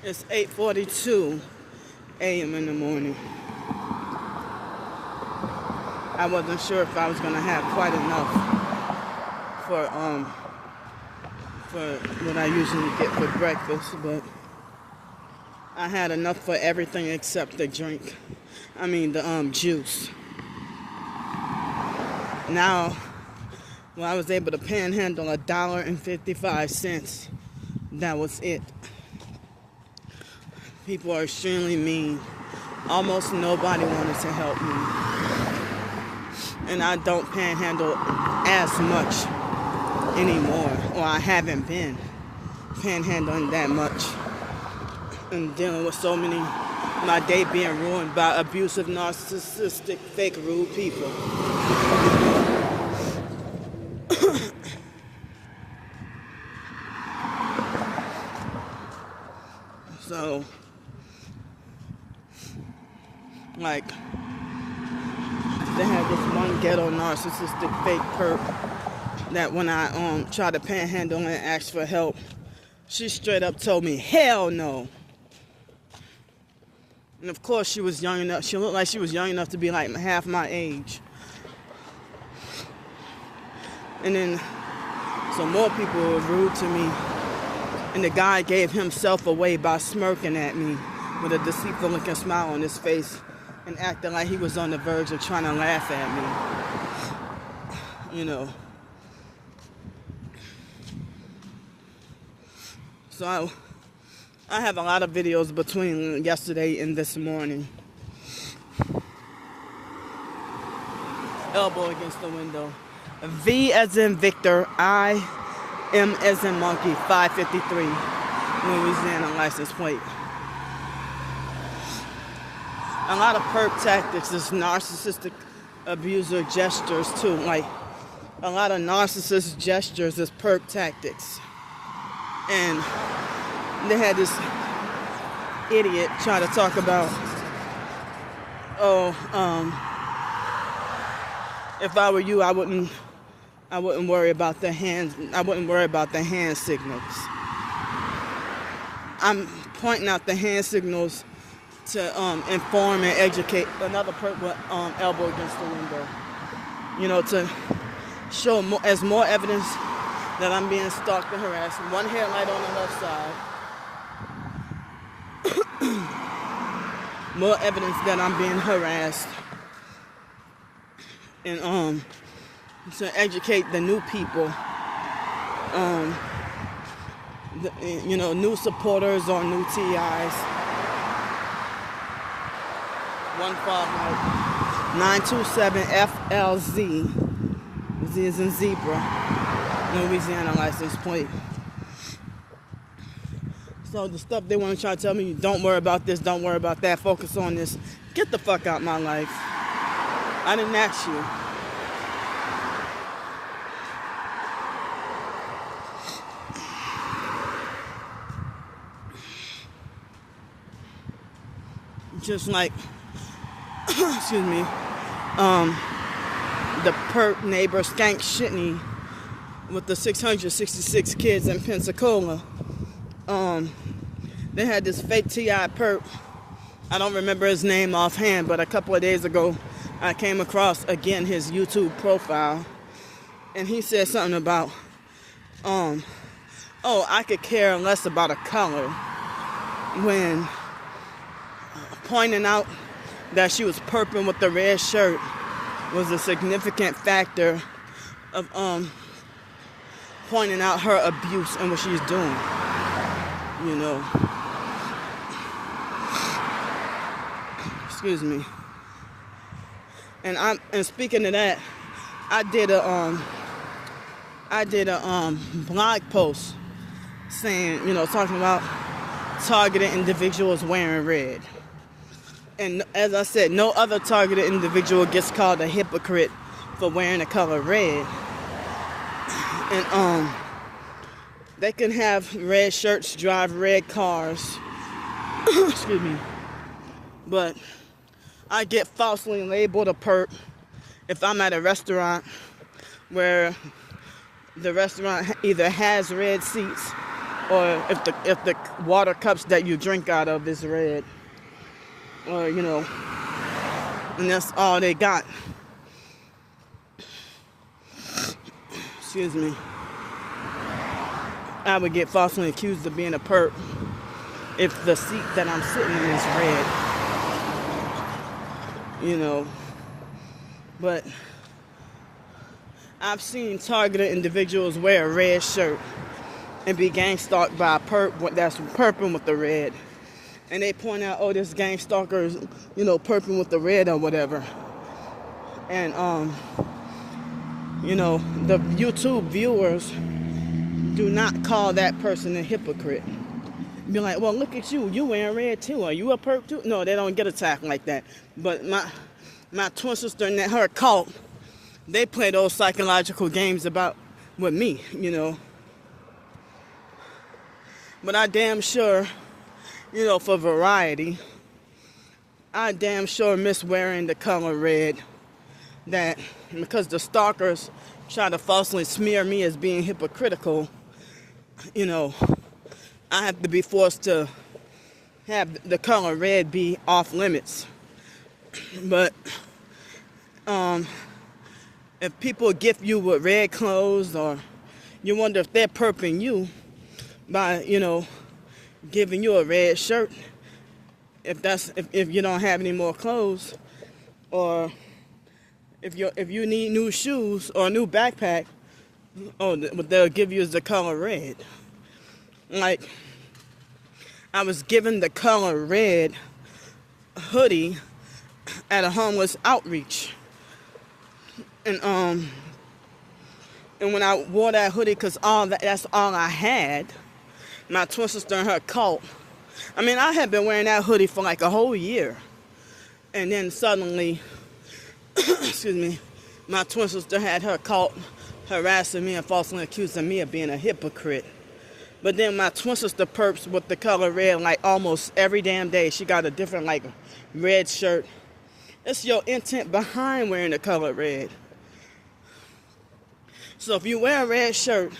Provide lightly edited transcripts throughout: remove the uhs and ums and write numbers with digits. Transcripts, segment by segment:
It's 8:42 a.m. in the morning. I wasn't sure if I was gonna have quite enough for what I usually get for breakfast, but I had enough for everything except the drink. I mean the juice. Now, I was able to panhandle $1.55. That was it. People are extremely mean. Almost nobody wanted to help me. And I don't panhandle as much anymore. Or I haven't been panhandling that much. And dealing with so many, my day being ruined by abusive, narcissistic, fake, rude people. So, like, they had this one ghetto narcissistic fake perp that when I tried to panhandle and ask for help, she straight up told me, hell no. And of course she was young enough, she looked like she was young enough to be like half my age. And then some more people were rude to me. And the guy gave himself away by smirking at me with a deceitful looking smile on his face and acting like he was on the verge of trying to laugh at me. You know. So I have a lot of videos between yesterday and this morning. Elbow against the window. V as in Victor, M as in monkey, 553, Louisiana license plate. A lot of perp tactics is narcissistic abuser gestures too. Like, a lot of narcissist gestures is perp tactics. And they had this idiot try to talk about, if I were you, I wouldn't worry about the hands. I wouldn't worry about the hand signals. I'm pointing out the hand signals to inform and educate. Another perp with elbow against the window. You know, to show as more evidence that I'm being stalked and harassed. One headlight on the left side. More evidence that I'm being harassed. And to educate the new people, new supporters or new TIs. 15927 FLZ. Z is in zebra. Louisiana license plate. So the stuff they want to try to tell me, don't worry about this, don't worry about that, focus on this. Get the fuck out of my life. I didn't ask you. Just like, excuse me, the perp neighbor Skank Shitney with the 666 kids in Pensacola. They had this fake TI perp. I don't remember his name offhand, but a couple of days ago, I came across, again, his YouTube profile. And he said something about, I could care less about a color, when pointing out that she was perping with the red shirt was a significant factor of pointing out her abuse and what she's doing. You know. Excuse me. And speaking of that, I did a blog post saying, talking about targeted individuals wearing red. And as I said, no other targeted individual gets called a hypocrite for wearing the color red. And they can have red shirts, drive red cars. Excuse me. But I get falsely labeled a perp if I'm at a restaurant where the restaurant either has red seats or if the water cups that you drink out of is red, or and that's all they got. Excuse me. I would get falsely accused of being a perp if the seat that I'm sitting in is red. But I've seen targeted individuals wear a red shirt and be gang stalked by a perp that's perping with the red. And they point out, oh, this gang stalker is, perping with the red or whatever. And, the YouTube viewers do not call that person a hypocrite. Be like, well, look at you. You wearing red too. Are you a perp too? No, they don't get attacked like that. But my twin sister and her cult, they play those psychological games with me, But I damn sure, for variety, I damn sure miss wearing the color red. That because the stalkers try to falsely smear me as being hypocritical, I have to be forced to have the color red be off limits. But if people gift you with red clothes, or you wonder if they're perping you by, giving you a red shirt, if you don't have any more clothes, or if you need new shoes or a new backpack, what they'll give you is the color red. Like, I was given the color red hoodie at a homeless outreach. And when I wore that hoodie, because that's all I had, my twin sister and her cult, I had been wearing that hoodie for like a whole year. And then suddenly, excuse me, my twin sister had her cult harassing me and falsely accusing me of being a hypocrite. But then my twin sister perps with the color red like almost every damn day. She got a different like red shirt. It's your intent behind wearing the color red. So if you wear a red shirt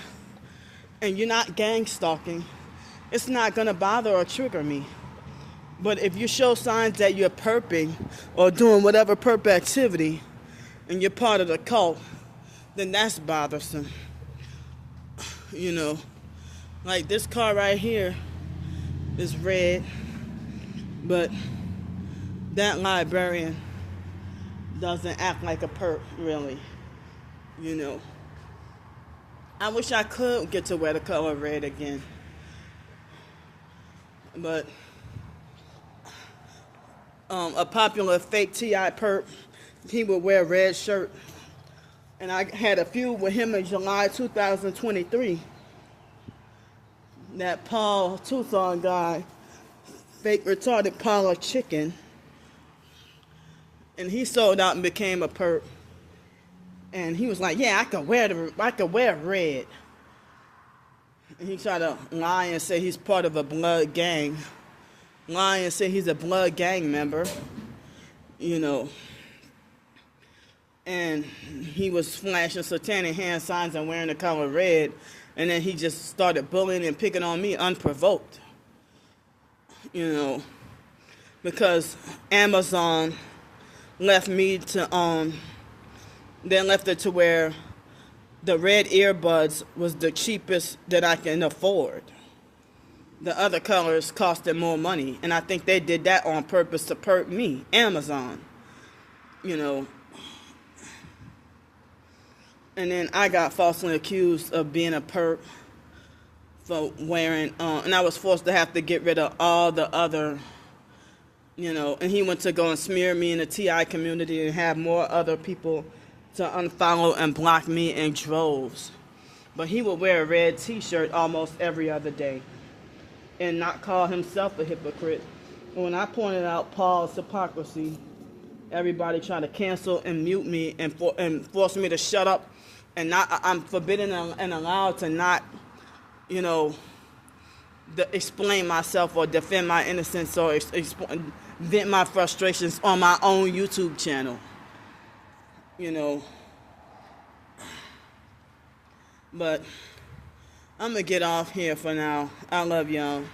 and you're not gang stalking, it's not going to bother or trigger me. But if you show signs that you're perping or doing whatever perp activity and you're part of the cult, then that's bothersome. Like this car right here is red, but that librarian doesn't act like a perp, really. I wish I could get to wear the color red again. But a popular fake T.I. perp, he would wear a red shirt. And I had a feud with him in July 2023. That Paul Tucson guy, fake retarded Paula Chicken. And he sold out and became a perp. And he was like, yeah, I could wear red. And he tried to lie and say he's part of a blood gang. Lie and say he's a blood gang member. And he was flashing satanic hand signs and wearing the color red. And then he just started bullying and picking on me unprovoked. Because Amazon left me to, then left it to where the red earbuds was the cheapest that I can afford. The other colors costed more money. And I think they did that on purpose to perp me, Amazon. And then I got falsely accused of being a perp for wearing, and I was forced to have to get rid of all the other, and he went to go and smear me in the TI community and have more other people to unfollow and block me in droves. But he would wear a red t-shirt almost every other day and not call himself a hypocrite. And when I pointed out Paul's hypocrisy, everybody tried to cancel and mute me and force me to shut up. And I'm forbidden and allowed to not, explain myself or defend my innocence or vent my frustrations on my own YouTube channel. But I'm going to get off here for now. I love y'all.